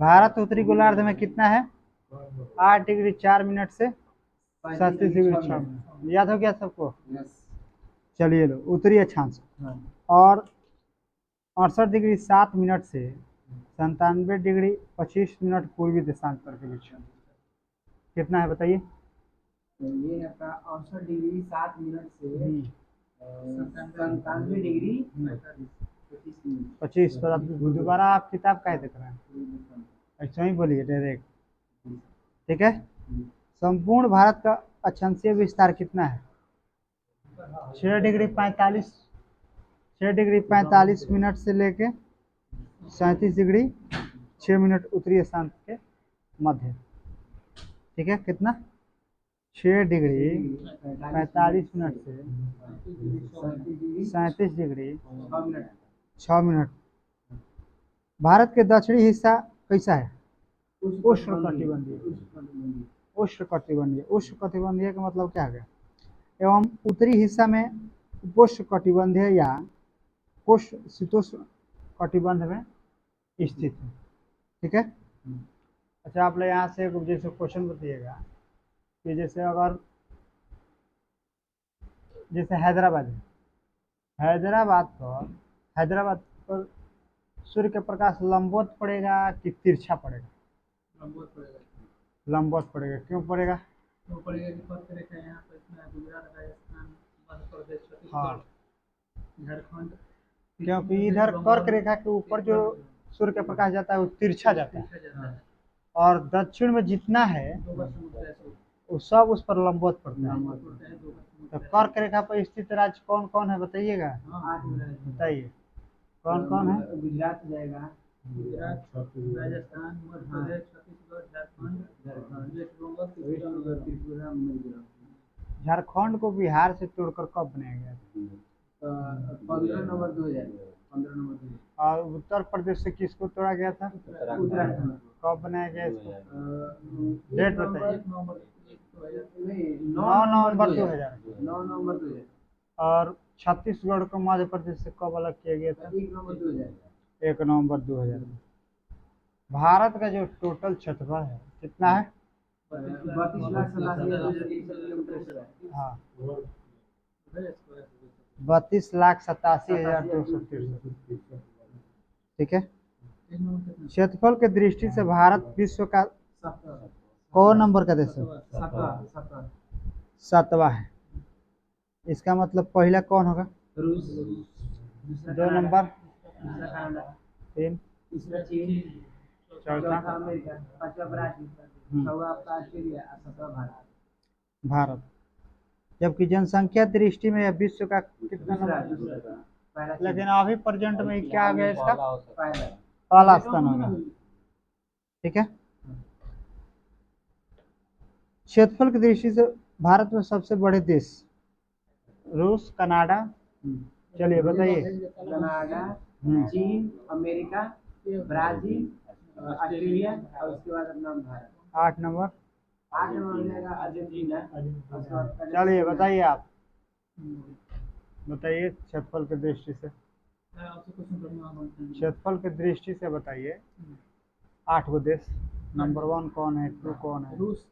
भारत उत्तरी गोलार्ध में कितना है? 8 डिग्री 4 मिनट से 37 डिग्री 6 मिनट। याद हो गया सबको? चलिए लो, उत्तरी अक्षांश और 68 डिग्री 7 मिनट से 97 डिग्री 25 मिनट पूर्वी देशांतर के बीच में कितना है बताइए? ये आपका 68 डिग्री 7 मिनट से 97 डिग्री 25 मिनट। 25। तो अब दोबारा आप किताब काहे देख रहे हैं? ऐसा ही बोलिए डायरेक्ट, ठीक है। संपूर्ण भारत का अक्षांशीय विस्तार कितना है? 6 डिग्री 45 मिनट से लेके 37 डिग्री 6 मिनट उत्तरी अक्षांश के मध्य, ठीक है। कितना? 6 डिग्री 45 मिनट से 37 डिग्री 6 मिनट। भारत के दक्षिणी हिस्सा कैसा है? उष्णकटिबंधीय। उष्णकटिबंधीय, उष्णकटिबंधीय का मतलब क्या है? एवं उत्तरी हिस्सा में उपोष्णकटिबंधीय या शीतोष्ण कटिबंध में स्थित है, ठीक है। अच्छा, आप लोग यहाँ से जैसे क्वेश्चन बताइएगा कि जैसे अगर जैसे हैदराबाद है, हैदराबाद पर सूर्य का प्रकाश लंबवत पड़ेगा कि तिरछा पड़ेगा? लंबवत पड़ेगा। लंबवत पड़ेगा। क्यों पड़ेगा? क्यों पड़ेगा कि पथ रेखा यहाँ पर इतना गुजरात, राजस्थान, मध्य प्रदेश, छत्तीसगढ़, हाँ, झारखंड, क्योंकि इधर कर्क रेखा के ऊपर जो सूर्य का प्रकाश जाता है वो तिरछा जाता है, और दक्षिण में जितना है वो सब उस पर लंबवत पड़ता है। तो कर्क रेखा पर स्थित राज्य कौन कौन है बताइएगा? बताइए कौन कौन है? गुजरात जाएगा, गुजरात, राजस्थान, मध्य प्रदेश, छत्तीसगढ़, झारखंड, वेस्ट बंगाल, त्रिपुरा, मिजोरम। झारखंड को बिहार से तोड़कर कब बनाया गया था? 15 नवंबर 2000। और उत्तर प्रदेश से किसको तोड़ा गया था? उत्तराखंड। कब बनाया गया इसको? डेट बताइए। 9 नवंबर 2000। 9 नवंबर 2000। और छत्तीसगढ़ को मध्य प्रदेश से कब अलग किया गया था? 1 नवंबर 2000। 1 नवंबर 2000 में। भारत का जो टोटल क्षेत्रफल है कितना है? 32,87,200 हाँ, 32,87,263, ठीक है। क्षेत्रफल के दृष्टि से भारत विश्व का कौन नंबर का देश है? 7वां है। इसका मतलब पहला कौन होगा? रूस। 2 नंबर, 3, तीसरा चीन, चौथा अमेरिका, 5वां ब्राजील, 6वां आपका ऑस्ट्रेलिया, 7वां भारत। भारत। जबकि जनसंख्या दृष्टि में विश्व का कितना नंबर? लेकिन अभी प्रेजेंट में क्या आ गया इसका? पहला स्थान होगा, ठीक है। क्षेत्रफल की दृष्टि से भारत में सबसे बड़े देश? रूस, कनाडा, चलिए बताइए। कनाडा, चीन, अमेरिका, ब्राजील, ऑस्ट्रेलिया और उसके बाद अपना भारत। 8 नंबर। 8 नंबर हो जाएगा अर्जेंटीना। चलिए बताइए, आप बताइए क्षेत्रफल की दृष्टि से। क्षेत्रफल की दृष्टि से बताइए 8 गो देश। नंबर 1 कौन है, 2 कौन है? रूस,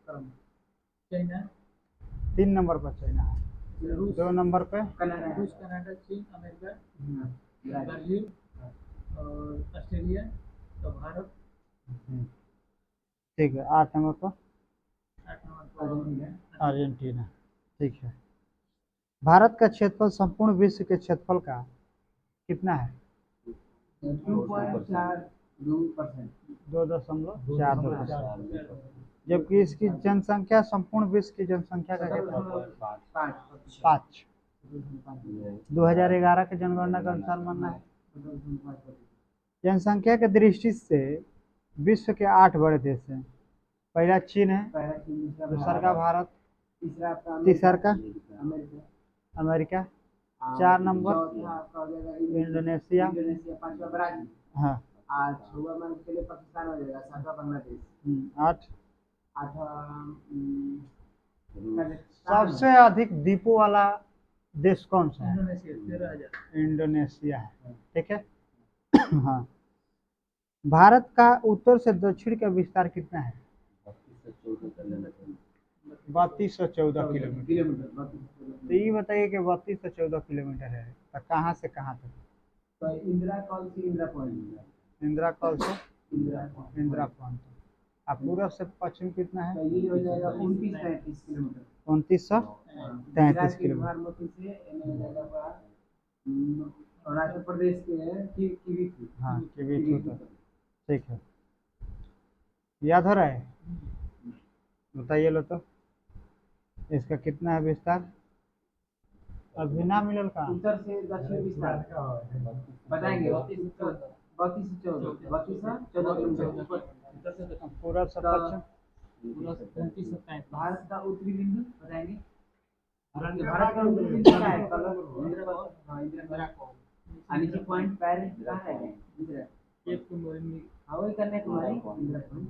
चाइना। 3 नंबर पर चाइना है। 2 नंबर पे कनाडा, रूस, कनाडा, चीन, अमेरिका, ब्राजील और ऑस्ट्रेलिया तो भारत। ठीक है। 8 नंबर पर 8 नंबर पर अर्जेंटीना, ठीक है। भारत का क्षेत्रफल संपूर्ण विश्व के क्षेत्रफल का कितना है? 2.42%। 2.42%। जबकि इसकी जनसंख्या संपूर्ण विश्व की जनसंख्या का कितना? 5। 2011 के जनगणना के अनुसार मानना है। जनसंख्या की दृष्टि से विश्व के 8 बड़े देश हैं। पहला चीन है, दूसरा का भारत, तीसरा का अमेरिका, 4 नंबर इंडोनेशिया, 5वां ब्राजील, हाँ, 6वां मान के लिए पाकिस्तान हो जाएगा, 7वां बांग्लादेश, 8 8वां सबसे अधिक द्वीपों वाला देश कौन सा है? इंडोनेशिया 13,000। इंडोनेशिया है, ठीक है। हाँ, भारत का उत्तर से दक्षिण का विस्तार कितना है? 3214 किलोमीटर। किलोमीटर तो ये बताइए कि 3214 किलोमीटर है तो कहाँ से कहाँ तक? तो इंदिरा कॉल से इंदिरा पॉइंट, इंदिरा कॉल से इंदिरा इंदिरा पॉइंट। अब पूर्व से पश्चिम कितना है? तो ये हो जाएगा 29-33 किलोमीटर। 2933 किलोमीटर। बागमती से हो जाएगा अरुणाचल प्रदेश के किविथु। हाँ किविथु तक। ठीक है, याद हो रहा है? बताइए लो तो इसका कितना है विस्तार? अभी ना मिलल का उत्तर से दक्षिण विस्तार बताएंगे। 32-14 किलोमीटर। पूर्व से पश्चिम। भारत का उत्तरी बिंदु बताएंगे। भारत का उत्तरी बिंदु क्या है? इंदिरा कॉल। नीचे पॉइंट पेरिस कहाँ है? इंदिरा हाँ वही कन्याकुमारी इंदिरा पॉइंट।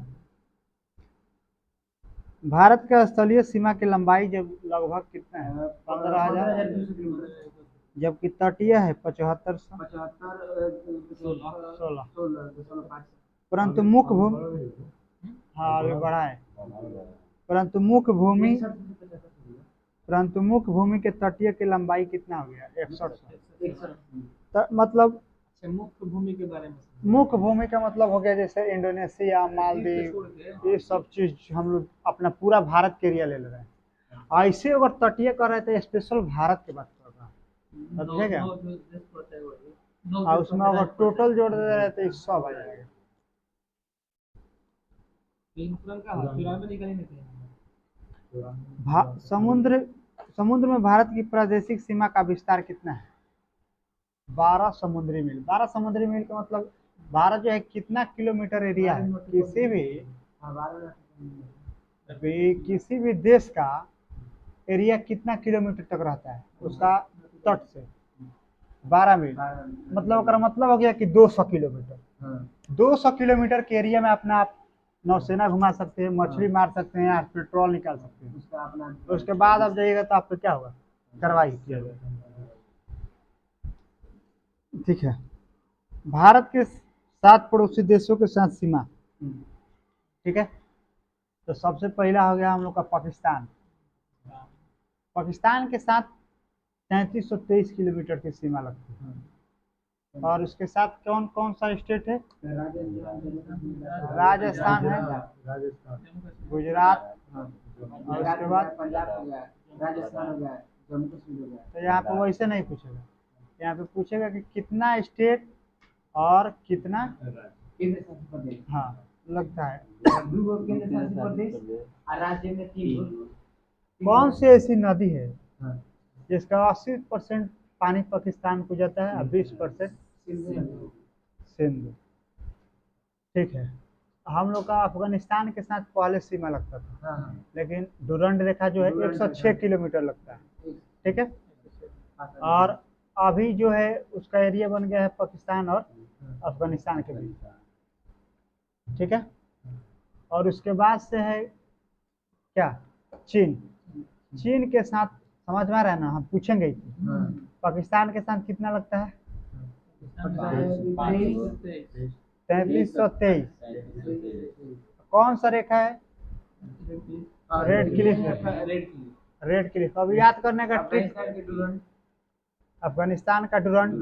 भारत का स्थलीय सीमा की लंबाई जब लगभग कितना है? 15,000। 15,200 किलोमीटर। जबकि तटीय है 7500। 75 16 परंतु मुख्य भूमि, हाँ अभी बढ़ा है, परंतु मुख्य भूमि के तटीय की लंबाई कितना हो गया? 6100। मतलब मुख्य भूमि के बारे में मुख्य भूमि का मतलब हो गया जैसे इंडोनेशिया, मालदीव, ये सब चीज हम लोग अपना पूरा भारत के एरिया ले रहे हैं। ऐसे अगर तटीय कर रहे थे स्पेशल भारत की बात कर रहा हूँ, समझेगा? और उसमें अगर टोटल जोड़ दे रहे तो सब आ जाएगा। समुद्र में भारत की प्रादेशिक सीमा का विस्तार कितना है? 12 समुद्री मील। 12 समुद्री मील का मतलब भारत जो है कितना किलोमीटर एरिया है? किसी भी देश का एरिया कितना किलोमीटर तक रहता है उसका तट से? 12 मील। मतलब हो गया कि 200 किलोमीटर। 200 किलोमीटर के एरिया में अपना आप नौसेना घुमा सकते हैं, मछली मार सकते हैं, पेट्रोल निकाल सकते हैं। उसके बाद आप जाइएगा तो आपको क्या होगा? कार्रवाई किया जाएगा। ठीक है, भारत के 7 पड़ोसी देशों के साथ सीमा। ठीक है, तो सबसे पहला हो गया हम लोग का पाकिस्तान। पाकिस्तान के साथ 3323 किलोमीटर की सीमा लगती है। और उसके साथ कौन कौन सा स्टेट है? राजस्थान है, गुजरात, और उसके बाद पंजाब हो गया, राजस्थान हो गया, जम्मू कश्मीर हो गया। तो यहाँ पे वैसे नहीं पूछेगा, यहाँ पे पूछेगा कि कितना स्टेट और कितना केंद्र शासित प्रदेश। हाँ लगता है। 2 केंद्र शासित प्रदेश और राज्य में 3। कौन सी ऐसी नदी है जिसका 80% पानी पाकिस्तान को जाता है और 20% सिंधु? ठीक है, हम लोग का अफगानिस्तान के साथ पहले सीमा लगता था, लेकिन डुरंड रेखा जो है 106 किलोमीटर लगता है। ठीक है, और अभी जो है उसका एरिया बन गया है पाकिस्तान और अफगानिस्तान के बीच। ठीक है, और उसके बाद से है क्या? चीन। चीन के साथ समझ में आ रहा है ना, हम पूछेंगे ही। पाकिस्तान के साथ कितना लगता है? 3323। कौन सा रेखा है? रेड क्लिफ रेखा। Radcliffe. अब याद करने का ट्रिक, अफगानिस्तान का डुरंड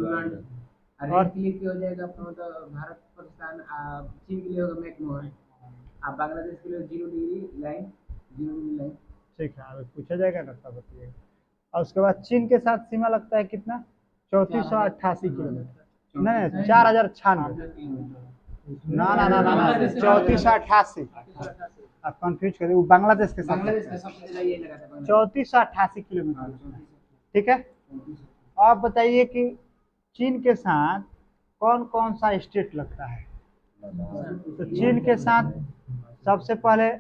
और क्लिफ हो जाएगा भारत पाकिस्तान, चीन के लिए होगा मैकमोहन, बांग्लादेश के लिए 0 डिग्री लाइन, 0 डिग्री लाइन। ठीक है, अभी पूछा जाएगा ना तब बताइएगा। और उसके बाद चीन के साथ सीमा लगता है कितना? 3488 किलोमीटर। नहीं 4096। ना ना ना ना ना 3488। आप कंफ्यूज कर, वो बांग्लादेश के साथ। 3488 किलोमीटर। ठीक है, आप बताइए कि चीन के साथ कौन कौन सा स्टेट लगता है? तो चीन के साथ सबसे पहले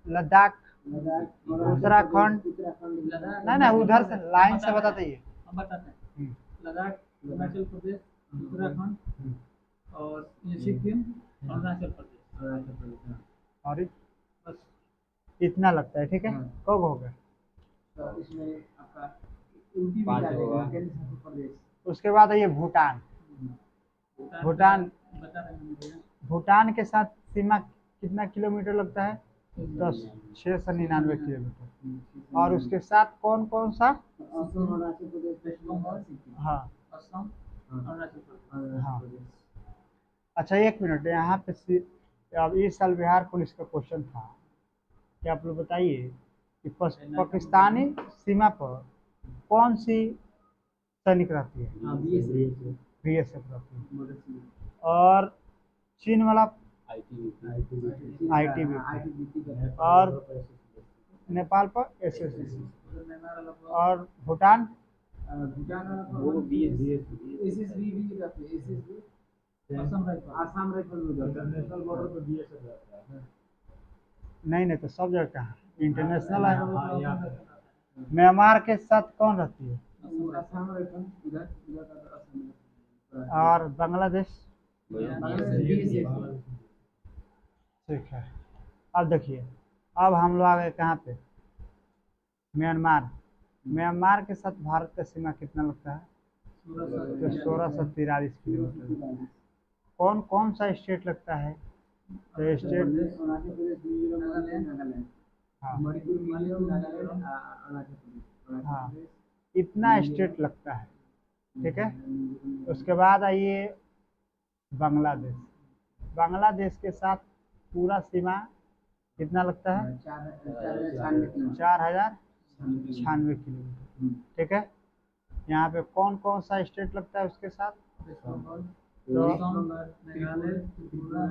लद्दाख, उत्तराखंड, नहीं ना उधर से लाइन से बता दीजिए। लद्दाख, हिमाचल प्रदेश, उत्तराखंड और सिक्किम, अरुणाचल प्रदेश। और बस इतना लगता है। ठीक है, कब होगा? तो इसमें आपका यूपी भी आ जाएगा, केंद्र शासित प्रदेश। उसके बाद है ये भूटान। भूटान बता रहे हैं मुझे। भूटान के साथ सीमा कितना किलोमीटर लगता है? 699 किलोमीटर। और उसके साथ कौन कौन सा? असम, अरुणाचल प्रदेश, वेस्ट बंगाल, सिक्किम। हाँ असम, अरुणाचल प्रदेश। हाँ। अच्छा, एक मिनट, यहाँ पे अब इस साल बिहार पुलिस का क्वेश्चन था कि आप लोग बताइए कि पाकिस्तानी सीमा पर कौन सी सैनिक रहती है? हाँ, बीएसएफ। बीएसएफ रहती है। Border civil. और चीन वाला आईटीबीपी। आईटीबीपी। और नेपाल पर एसएसबी। और भूटान भूटान वो एसएसबी भी रहते हैं, एसएसबी। आसाम राइफल में जाता है। इंटरनेशनल बॉर्डर पे बीएसएफ रहता है। नहीं, तो सब जगह कहाँ इंटरनेशनल है। म्यांमार के साथ कौन रहती है? आसाम राइफल इधर इधर का असम। और बांग्लादेश? बीएसएफ। ठीक है। अब देखिए, अब हम लोग आ गए कहाँ पे? म्यांमार। म्यांमार के साथ भारत का सीमा कितना लगता है? तो 1643 किलोमीटर। कौन कौन सा स्टेट लगता है? तो स्टेट अरुणाचल प्रदेश, मिजोरम, नागालैंड। हाँ मणिपुर, मिजोरम, नागालैंड, अरुणाचल प्रदेश। हाँ, इतना स्टेट लगता है। ठीक है। उसके बाद आइए बांग्लादेश। बांग्लादेश के साथ पूरा सीमा कितना लगता है? 4096 किलोमीटर। ठीक है। यहाँ पे कौन कौन सा स्टेट लगता है उसके साथ? तो मेघालय, त्रिपुरा,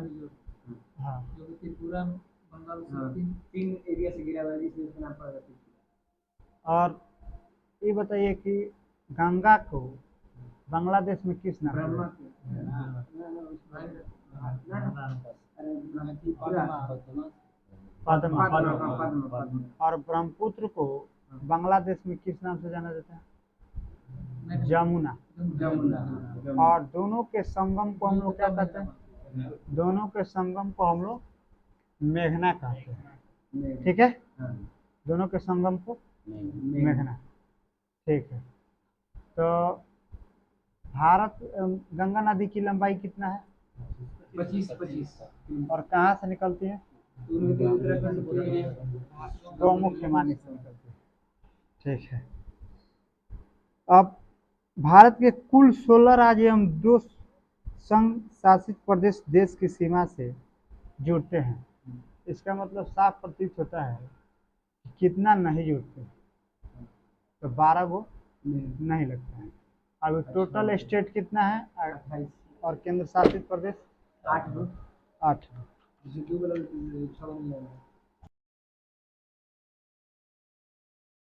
हाँ, जो कि त्रिपुरा बंगाल से तीन एरिया से घिरा हुआ है, इसलिए इसका नाम पड़ा जाता है। और ये बताइए कि गंगा को बांग्लादेश में किस नाम ब्रह्मा से? पद्मा। और ब्रह्मपुत्र को बांग्लादेश में किस नाम से जाना जाता है? जमुना। जमुना। और दोनों के संगम को हम लोग क्या कहते हैं? दोनों के संगम को हम लोग मेघना कहते हैं। ठीक है। दोनों के संगम को मेघना। ठीक है। तो भारत गंगा नदी की लंबाई कितना है? 25। और कहाँ से निकलती है? उत्तराखंड के गौमुख हिमानी से निकलती है। ठीक है। अब भारत के कुल 16 राज्य एवं 2 संघ शासित प्रदेश देश की सीमा से जुड़ते हैं। इसका मतलब साफ प्रतीत होता है कि कितना नहीं जुड़ते, तो 12 गो नहीं लगता है। अब टोटल स्टेट कितना है? 28। और केंद्र शासित प्रदेश 8 गो। 8। जिसे 2 वाला 6 नहीं आएगा।